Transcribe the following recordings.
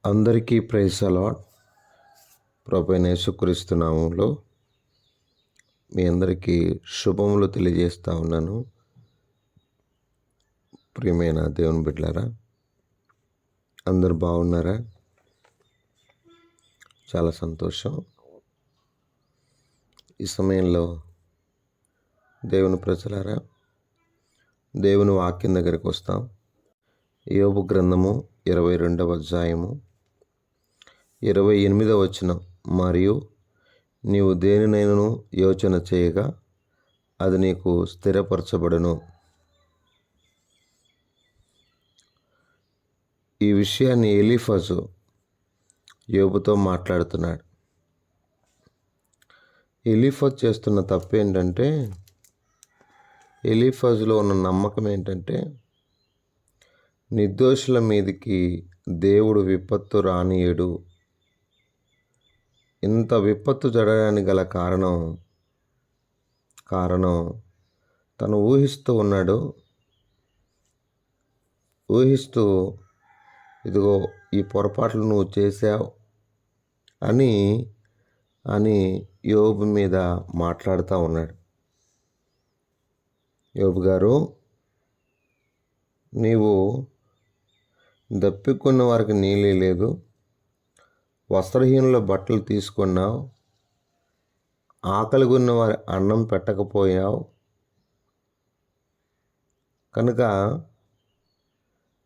అందరికీ praise allot. ప్రభువైన యేసుక్రీస్తు నామములో మీ అందరికీ శుభములు తెలియజేస్తా ఉన్నాను. ప్రియమైన దేవుని బిడ్డలారా, అందరు బాగున్నారా? చాలా సంతోషం. ఈ సమయంలో దేవుని ప్రజలారా, దేవుని వాక్యం దగ్గరికి వస్తాం. యోబు గ్రంథము 22వ అధ్యాయము 28వ వచనం. మరియు నీవు దేనినైనను యోచన చేయగా అది నీకు స్థిరపరచబడును. ఈ విషయాన్ని ఎలీఫజు యోబుతో మాట్లాడుతున్నాడు. ఎలీఫజ్ చేస్తున్న తప్పు ఏంటంటే, ఎలీఫజులో ఉన్న నమ్మకం ఏంటంటే, నిర్దోషుల మీదికి దేవుడు విపత్తు రానియడు. ఇంత విపత్తు జరగడానికి గల కారణం తను ఊహిస్తూ ఉన్నాడు. ఊహిస్తూ ఇదిగో ఈ పొరపాట్లు నువ్వు చేశావు అని యోబు మీద మాట్లాడుతూ ఉన్నాడు. యోబు గారు, నీవు దప్పికొన్న వారికి నీళ్ళే లేదు, వస్త్రహీనుల బట్టలు తీసుకున్నావు, ఆకలిగొన్న వారి అన్నం పెట్టకపోయావు, కనుక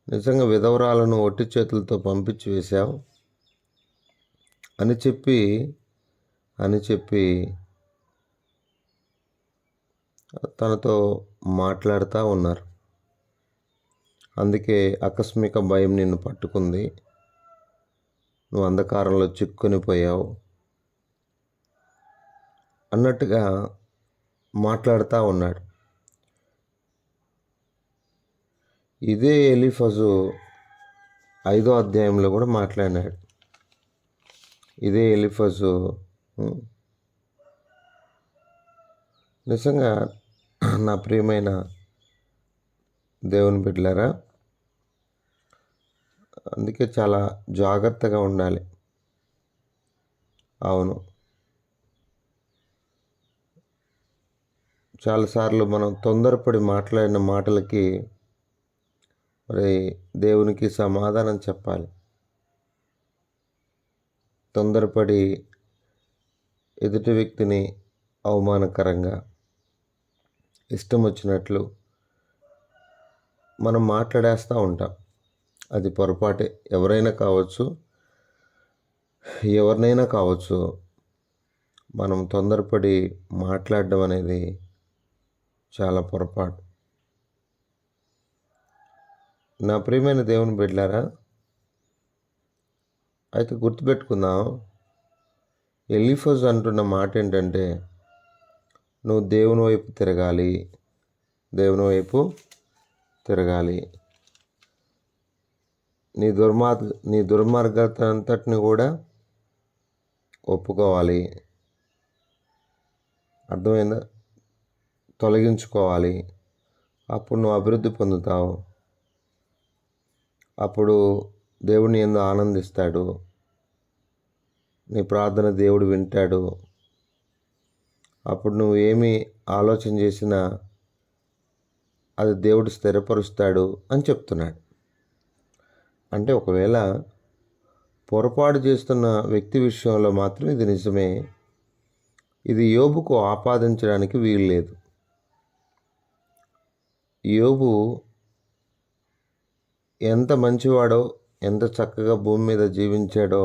నిజంగా విధవరాలను ఒట్టి చేతులతో పంపించి వేశావు అని చెప్పి తనతో మాట్లాడుతూ ఉన్నారు. అందుకే ఆకస్మిక భయం నిన్ను పట్టుకుంది, నువ్వు అంధకారంలో చిక్కుని పోయావు అన్నట్టుగా మాట్లాడుతూ ఉన్నాడు. ఇదే ఎలీఫజు 5వ అధ్యాయంలో కూడా మాట్లాడినాడు. ఇదే ఎలీఫజు నిజంగా నా ప్రియమైన దేవుని బిడ్డలారా, అందుకే చాలా జాగ్రత్తగా ఉండాలి. అవును, చాలాసార్లు మనం తొందరపడి మాట్లాడిన మాటలకి మరి దేవునికి సమాధానం చెప్పాలి. తొందరపడి ఎదుటి వ్యక్తిని అవమానకరంగా ఇష్టం వచ్చినట్లు మనం మాట్లాడేస్తూ ఉంటాం. అది పొరపాటే. ఎవరైనా కావచ్చు, మనం తొందరపడి మాట్లాడడం అనేది చాలా పొరపాటు. నా ప్రియమైన దేవుని బిడ్డలారా, అయితే గుర్తుపెట్టుకుందాం, ఎలీఫజ్ అంటున్న మాట ఏంటంటే, నువ్వు దేవుని వైపు తిరగాలి, నీ దుర్మార్గత అంతటిని కూడా ఒప్పుకోవాలి. అర్థమైందా? తొలగించుకోవాలి. అప్పుడు నువ్వు అభివృద్ధి పొందుతావు. అప్పుడు దేవుని యందు ఆనందిస్తాడు. నీ ప్రార్థన దేవుడు వింటాడు. అప్పుడు నువ్వు ఏమి ఆలోచన చేసినా అది దేవుడు స్థిరపరుస్తాడు అని చెప్తున్నాడు. అంటే ఒకవేళ పొరపాటు చేస్తున్న వ్యక్తి విషయంలో మాత్రం ఇది నిజమే. ఇది యోబుకు ఆపాదించడానికి వీలు లేదు. యోబు ఎంత మంచివాడో, ఎంత చక్కగా భూమి మీద జీవించాడో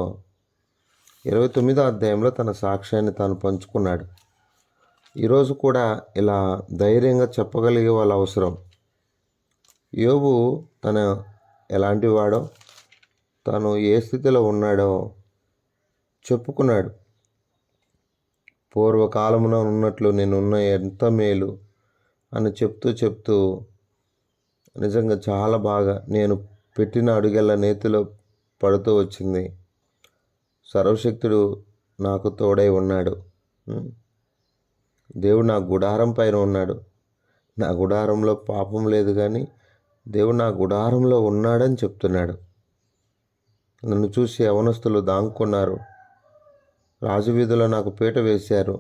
29వ అధ్యాయంలో తన సాక్ష్యాన్ని తాను పంచుకున్నాడు. ఈరోజు కూడా ఇలా ధైర్యంగా చెప్పగలిగే వాళ్ళ అవసరం. యోబు తను ఎలాంటి వాడో, తను ఏ స్థితిలో ఉన్నాడో చెప్పుకున్నాడు. పూర్వకాలమున ఉన్నట్లు నేనున్న ఎంత మేలు అని చెప్తూ నిజంగా చాలా బాగా నేను పెట్టిన అడుగెల్ల నేతిలో పడుతూ వచ్చింది. సర్వశక్తుడు నాకు తోడై ఉన్నాడు. దేవుడు నా గుడారం పైన ఉన్నాడు. నా గుడారంలో పాపం లేదు, కానీ దేవుడు నా గుడారంలో ఉన్నాడని చెప్తున్నాడు. నన్ను చూసి యవనస్తులు దాంకున్నారు. రాజవీధిలో నాకు పీట వేశారు.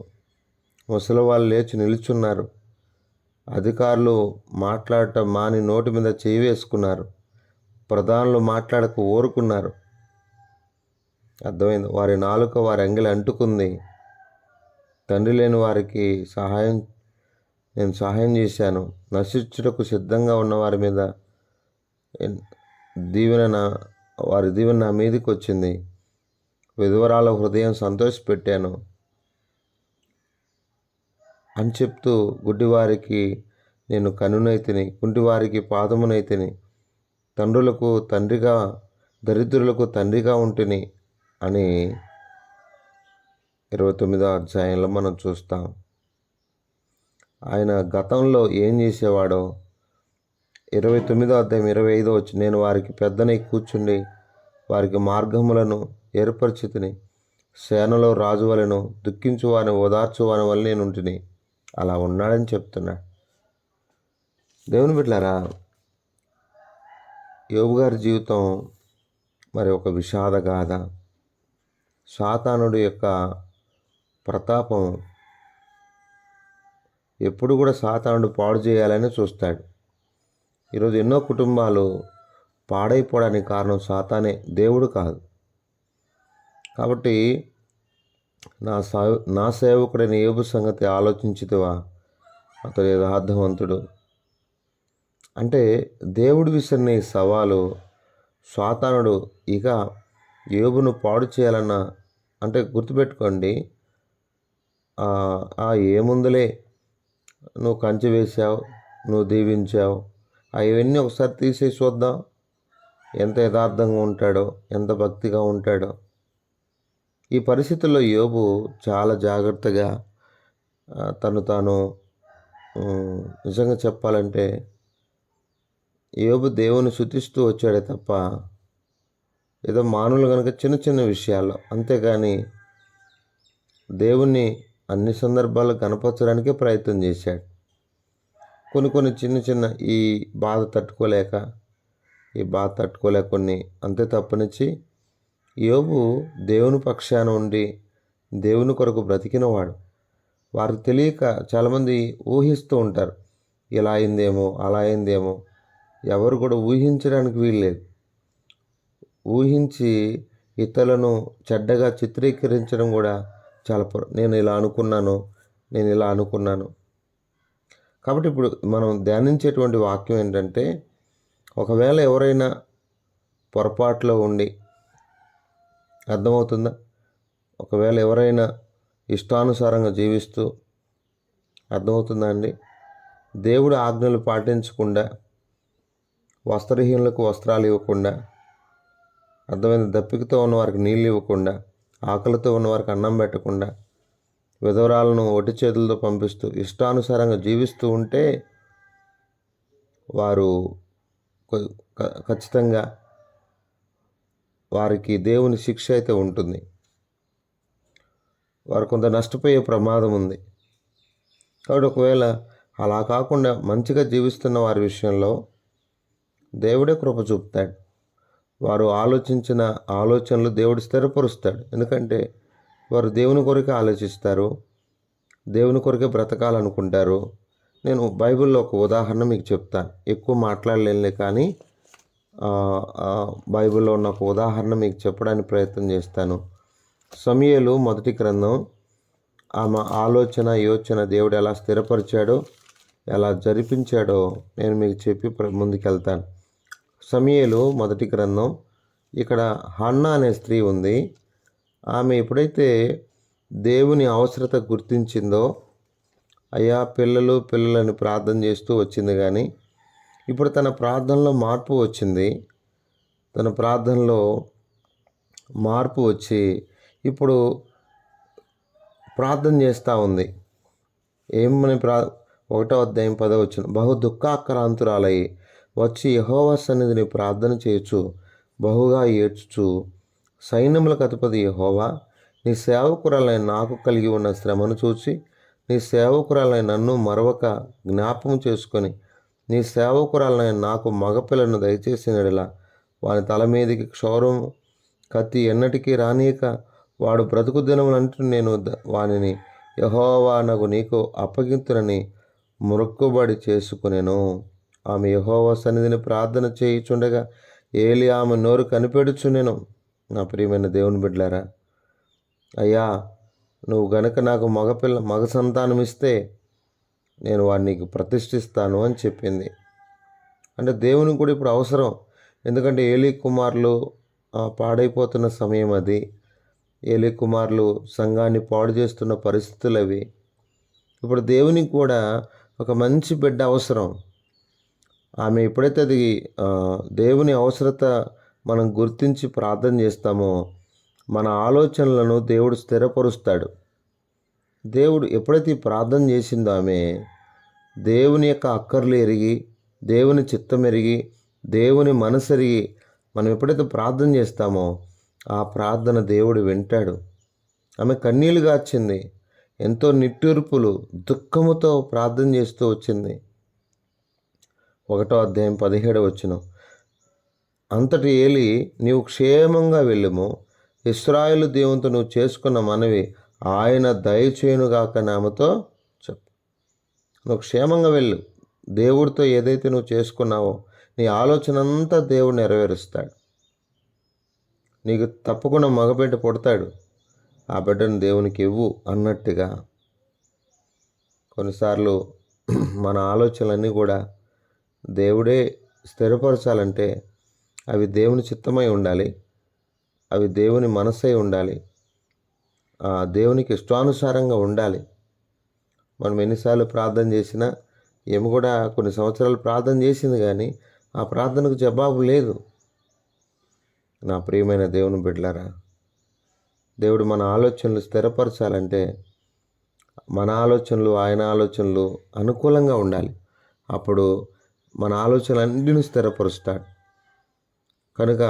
ముసలివాళ్ళు లేచి నిలుచున్నారు. అధికారులు మాట్లాడటం మాని నోటి మీద చేయి వేసుకున్నారు. ప్రధానులు మాట్లాడక ఊరుకున్నారు. అర్థమైంది. వారి నాలుక వారి అంగిలి అంటుకుంది. తండ్రి లేని వారికి నేను సహాయం చేశాను. నశించుటకు సిద్ధంగా ఉన్న వారి మీద వారి దీవెన నా మీదకి వచ్చింది. విధవరాల హృదయం సంతోషపెట్టాను అని చెప్తూ, గుడ్డివారికి నేను కన్నునైతిని, కుంటివారికి పాదమునైతిని, తండ్రులకు తండ్రిగా దరిద్రులకు తండ్రిగా ఉంటిని అని 29వ అధ్యాయంలో మనం చూస్తాం. ఆయన గతంలో ఏం చేసేవాడో 29వ అధ్యాయం 25వ వచ్చి, నేను వారికి పెద్దనై కూర్చుండి వారికి మార్గములను ఏర్పరిచితిని, సేనలో రాజు వలెను దుఃఖించువాని ఓదార్చువాని వల్ల నేను ఉంటిని. అలా ఉన్నాడని చెప్తున్నాడు. దేవుని బిడ్డలారా, యోబు గారి జీవితం మరి ఒక విషాద గాథ. సాతానుడి యొక్క ప్రతాపం ఎప్పుడు కూడా సాతానుడు పాడు చేయాలని చూస్తాడు. ఈరోజు ఎన్నో కుటుంబాలు పాడైపోవడానికి కారణం సాతానే, దేవుడు కాదు. కాబట్టి నా సేవకుడైన యోబు సంగతి ఆలోచించితివా? అతడు యథార్థవంతుడు. అంటే దేవుడు విసిరిన ఈ సవాలు సాతానుడు ఇక యోబును పాడు చేయాలన్న, అంటే గుర్తుపెట్టుకోండి, ఏముందులే, నువ్వు కంచె వేసావు, నువ్వు దీవించావు, అవన్నీ ఒకసారి తీసేసి చూద్దాం ఎంత యథార్థంగా ఉంటాడో, ఎంత భక్తిగా ఉంటాడో. ఈ పరిస్థితుల్లో యోబు చాలా జాగ్రత్తగా తాను నిజంగా చెప్పాలంటే యోబు దేవుని స్తుతిస్తూ వచ్చాడే తప్ప ఏదో మానవులు కనుక చిన్న చిన్న విషయాల్లో, అంతేగాని దేవుణ్ణి అన్ని సందర్భాల్లో కనపరచడానికే ప్రయత్నం చేశాడు. కొన్ని చిన్న ఈ బాధ తట్టుకోలేక కొన్ని అంతే తప్పనిచ్చి, యోబు దేవుని పక్షాన ఉండి దేవుని కొరకు బ్రతికినవాడు. వారికి తెలియక చాలామంది ఊహిస్తూ ఉంటారు, ఇలా అయిందేమో అలా అయిందేమో. ఎవరు కూడా ఊహించడానికి వీల్లేదు. ఊహించి ఇతరులను చెడ్డగా చిత్రీకరించడం కూడా చాలా నేను ఇలా అనుకున్నాను. కాబట్టి ఇప్పుడు మనం ధ్యానించేటువంటి వాక్యం ఏంటంటే, ఒకవేళ ఎవరైనా పొరపాట్లో ఉండి, అర్థమవుతుందా? ఒకవేళ ఎవరైనా ఇష్టానుసారంగా జీవిస్తూ, అర్థమవుతుందా అండి? దేవుడి ఆజ్ఞలు పాటించకుండా, వస్త్రహీనులకు వస్త్రాలు ఇవ్వకుండా, అర్థమైన దప్పికతో ఉన్న వారికి నీళ్ళు ఇవ్వకుండా, ఆకలితో ఉన్న వారికి అన్నం పెట్టకుండా, విధవరాలను ఒట్టి చేతులతో పంపిస్తూ ఇష్టానుసారంగా జీవిస్తూ ఉంటే వారు ఖచ్చితంగా వారికి దేవుని శిక్ష అయితే ఉంటుంది. వారు కొంత నష్టపోయే ప్రమాదం ఉంది. కాబట్టి ఒకవేళ అలా కాకుండా మంచిగా జీవిస్తున్న వారి విషయంలో దేవుడే కృప చూపుతాడు. వారు ఆలోచించిన ఆలోచనలు దేవుడు స్థిరపరుస్తాడు. ఎందుకంటే వారు దేవుని కొరకే ఆలోచిస్తారు, దేవుని కొరకే బ్రతకాలనుకుంటారు. నేను బైబిల్లో ఒక ఉదాహరణ మీకు చెప్తాను. ఎక్కువ మాట్లాడలేనులే, కానీ బైబిల్లో ఉన్న ఒక ఉదాహరణ మీకు చెప్పడానికి ప్రయత్నం చేస్తాను. సమూయేలు మొదటి గ్రంథం, ఆమె ఆలోచన యోచన దేవుడు ఎలా స్థిరపరిచాడో, ఎలా జరిపించాడో నేను మీకు చెప్పి ముందుకెళ్తాను. సమూయేలు మొదటి గ్రంథం, ఇక్కడ హన్నా అనే స్త్రీ ఉంది. ఆమె ఎప్పుడైతే దేవుని అవసరత గుర్తించిందో, అయ్యా పిల్లలని ప్రార్థన చేస్తూ వచ్చింది. కానీ ఇప్పుడు తన ప్రార్థనలో మార్పు వచ్చింది. తన ప్రార్థనలో మార్పు వచ్చి ఇప్పుడు ప్రార్థన చేస్తూ ఉంది. ఏమని 1వ అధ్యాయం 10వ వచనం, బహు దుఃఖాక్రాంతురాలై వచ్చి యెహోవా సన్నిధిని ప్రార్థన చేయొచ్చు, బహుగా ఏడ్చుచు, సైన్యములకు అధిపతి యెహోవా, నీ సేవకురాలైన నాకు కలిగి ఉన్న శ్రమను చూచి, నీ సేవకురాలైన నన్ను మరొక జ్ఞాపకం చేసుకొని, నీ సేవకురాలైన నాకు మగపిల్లను దయచేసిన యెడల వాని తల మీదికి క్షౌరం కత్తి ఎన్నటికీ రానీయక వాడు బ్రతుకు దినములంటూ నేను వానిని యెహోవానగు నీకు అప్పగింతునని మొక్కుబడి చేసుకునేను. ఆమె యెహోవా సన్నిధిని ప్రార్థన చేయుచుండగా ఏలి ఆమె నోరు కనిపెడుచుండెను. నా ప్రియమైన దేవుని బిడ్డలారా, అయ్యా నువ్వు గనక నాకు మగ సంతానం ఇస్తే నేను వాడిని నీకు ప్రతిష్ఠిస్తాను అని చెప్పింది. అంటే దేవునికి కూడా ఇప్పుడు అవసరం. ఎందుకంటే ఏలీ కుమారులు పాడైపోతున్న సమయం అది. ఏలీ కుమారులు సంఘాన్ని పాడు చేస్తున్న పరిస్థితులు అవి. ఇప్పుడు దేవునికి కూడా ఒక మంచి బిడ్డ అవసరం. ఆమె ఎప్పుడైతే అది దేవుని అవసరత మనం గుర్తించి ప్రార్థన చేస్తామో మన ఆలోచనలను దేవుడు స్థిరపరుస్తాడు. దేవుడు ఎప్పుడైతే ప్రార్థన చేసిందో ఆమె దేవుని యొక్క అక్కర్లు ఎరిగి, దేవుని చిత్తం ఎరిగి, దేవుని మనసు ఎరిగి మనం ఎప్పుడైతే ప్రార్థన చేస్తామో ఆ ప్రార్థన దేవుడు వింటాడు. ఆమె కన్నీళ్లు గార్చింది. ఎంతో నిట్టూర్పులు దుఃఖముతో ప్రార్థన చేస్తూ వచ్చింది. 1వ అధ్యాయం 17వ వచనం. అంతటి ఏలి, నీవు క్షేమంగా వెళ్ళుము, ఇశ్రాయేలు దేవునితో నువ్వు చేసుకున్న మనవి ఆయన దయచేయునుగాక నామతో చెప్పు. నువ్వు క్షేమంగా వెళ్ళు. దేవుడితో ఏదైతే నువ్వు చేసుకున్నావో నీ ఆలోచన అంతా దేవుడు నెరవేరుస్తాడు. నీకు తప్పకుండా మగబిడ్డ పుడతాడు. ఆ బిడ్డను దేవునికి ఇవ్వు అన్నట్టుగా. కొన్నిసార్లు మన ఆలోచనలన్నీ కూడా దేవుడే స్థిరపరచాలంటే అవి దేవుని చిత్తమై ఉండాలి, అవి దేవుని మనసై ఉండాలి, దేవునికి ఇష్టానుసారంగా ఉండాలి. మనం ఎన్నిసార్లు ప్రార్థన చేసినా ఏమి కూడా కొన్ని సంవత్సరాలు ప్రార్థన చేసింది కానీ ఆ ప్రార్థనకు జవాబు లేదు. నా ప్రియమైన దేవుని బిడ్డలారా, దేవుడు మన ఆలోచనలు స్థిరపరచాలంటే మన ఆలోచనలు ఆయన ఆలోచనలు అనుకూలంగా ఉండాలి. అప్పుడు మన ఆలోచనలన్నిటిని స్థిరపరుస్తాడు. కనుక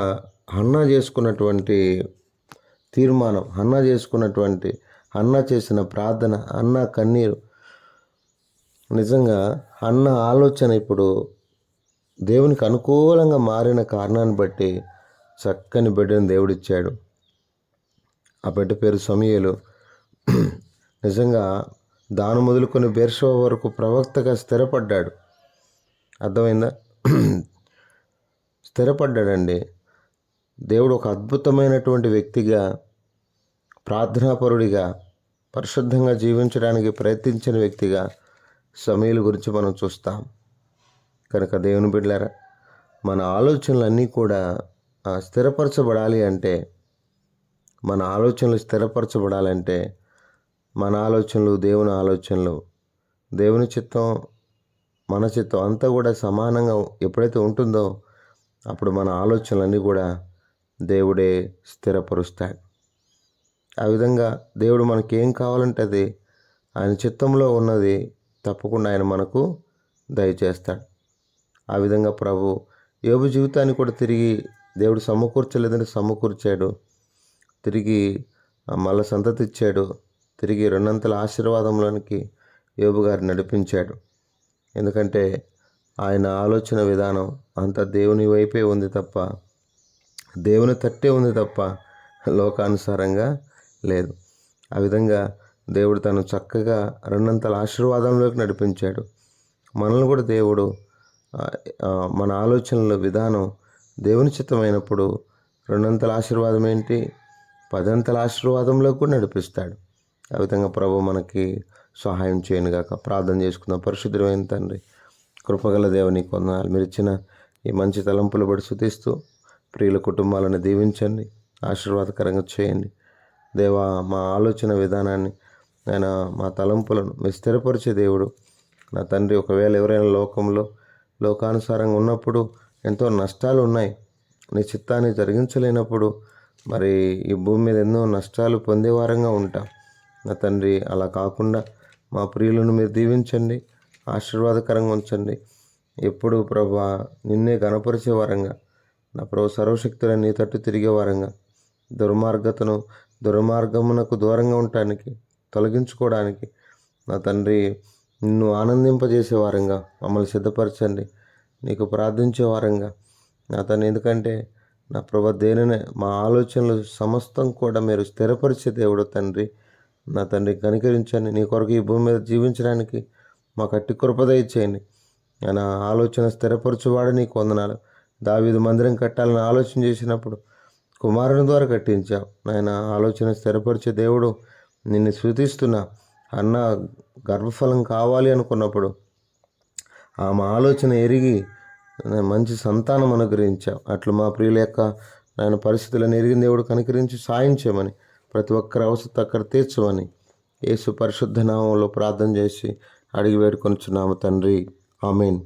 హన్నా చేసుకున్నటువంటి తీర్మానం, హన్నా చేసిన ప్రార్థన, హన్నా కన్నీరు, నిజంగా హన్నా ఆలోచన ఇప్పుడు దేవునికి అనుకూలంగా మారిన కారణాన్ని బట్టి చక్కని బిడ్డను దేవుడిచ్చాడు. ఆ బిడ్డ పేరు సమూయేలు. నిజంగా దాను మొదలుకొని బెర్షెబా వరకు ప్రవక్తగా స్థిరపడ్డాడు. అర్థమైందా? స్థిరపడ్డాడండి. దేవుడు ఒక అద్భుతమైనటువంటి వ్యక్తిగా, ప్రార్థనాపరుడిగా, పరిశుద్ధంగా జీవించడానికి ప్రయత్నించిన వ్యక్తిగా సమూయేలు గురించి మనం చూస్తాం. కనుక దేవుని బిడ్డలారా, మన ఆలోచనలన్నీ కూడా స్థిరపరచబడాలి అంటే, మన ఆలోచనలు దేవుని ఆలోచనలు, దేవుని చిత్తం మన చిత్తం అంతా కూడా సమానంగా ఎప్పుడైతే ఉంటుందో అప్పుడు మన ఆలోచనలన్నీ కూడా దేవుడే స్థిరపరుస్తాడు. ఆ విధంగా దేవుడు మనకి ఏం కావాలంటే అది ఆయన చిత్తంలో ఉన్నది తప్పకుండా ఆయన మనకు దయచేస్తాడు. ఆ విధంగా ప్రభు యోబు జీవితాన్ని కూడా తిరిగి దేవుడు సమకూర్చలేదని సమకూర్చాడు. తిరిగి మళ్ళా సంతతి ఇచ్చాడు. తిరిగి 2 ఆశీర్వాదంలోనికి యోబు గారు నడిపించాడు. ఎందుకంటే ఆయన ఆలోచన విధానం అంతా దేవుని వైపే ఉంది తప్ప, దేవుని తట్టే ఉంది తప్ప లోకానుసారంగా లేదు. ఆ విధంగా దేవుడు తను చక్కగా 2 ఆశీర్వాదంలోకి నడిపించాడు. మనల్ని కూడా దేవుడు మన ఆలోచనల విధానం దేవుని చిత్తమైనప్పుడు 2 ఆశీర్వాదం ఏంటి, 10 ఆశీర్వాదంలో కూడా నడిపిస్తాడు. ఆ విధంగా ప్రభు మనకి సహాయం చేయనుగాక. ప్రార్థన చేసుకుందాం. పరిశుద్ధమైన తండ్రి, కృపగల దేవుని కొందనాలు. మీరు ఇచ్చిన ఈ మంచి తలంపులు బట్టి స్తుతిస్తూ ప్రియుల కుటుంబాలను దీవించండి, ఆశీర్వాదకరంగా చేయండి. దేవా, మా ఆలోచన విధానాన్ని, ఆయన మా తలంపులను మీరు స్థిరపరిచే దేవుడు. నా తండ్రి, ఒకవేళ ఎవరైనా లోకానుసారంగా ఉన్నప్పుడు ఎంతో నష్టాలు ఉన్నాయి, నీ చిత్తాన్ని జరిగించలేనప్పుడు మరి ఈ భూమి మీద ఎన్నో నష్టాలు పొందేవారంగా ఉంటాం. నా తండ్రి, అలా కాకుండా మా ప్రియులను మీరు దీవించండి, ఆశీర్వాదకరంగా ఉంచండి. ఎప్పుడు ప్రభా నిన్నే గణపరిచే వారంగా, నా ప్రభు సర్వశక్తులను నీ తట్టు తిరిగే వారంగా, దుర్మార్గమునకు దూరంగా ఉండటానికి, తొలగించుకోవడానికి నా తండ్రి నిన్ను ఆనందింపజేసే వారంగా మమ్మల్ని సిద్ధపరచండి. నీకు ప్రార్థించే వారంగా నా తండ్రి, ఎందుకంటే నా ప్రభా దేనినే మా ఆలోచనలు సమస్తం కూడా మీరు స్థిరపరిచే దేవుడు తండ్రి. నా తండ్రి కనికరించండి. నీ కొరకు ఈ భూమి మీద జీవించడానికి మాకు అట్టి కృప దయచేయండి. ఆయన ఆలోచన స్థిరపరచువాడు నీకు వందనాలు. దావీదు మందిరం కట్టాలని ఆలోచన చేసినప్పుడు కుమారుని ద్వారా కట్టించావు. నాయన ఆలోచన స్థిరపరిచే దేవుడు నిన్ను స్తుతిస్తున్నా. అన్న గర్భఫలం కావాలి అనుకున్నప్పుడు ఆమె ఆలోచన ఎరిగి మంచి సంతానం అనుగ్రహించావు. అట్లు మా ప్రియుల యొక్క నాయన పరిస్థితులను ఎరిగిన దేవుడు కనికరించి సాయం చేయమని, ప్రతి ఒక్కరి అవసరం అక్కడ తీర్చమని యేసు పరిశుద్ధ నామంలో ప్రార్థన చేసి అడిగి వేడుకొనుచున్నాము తండ్రి. ఆమేన్.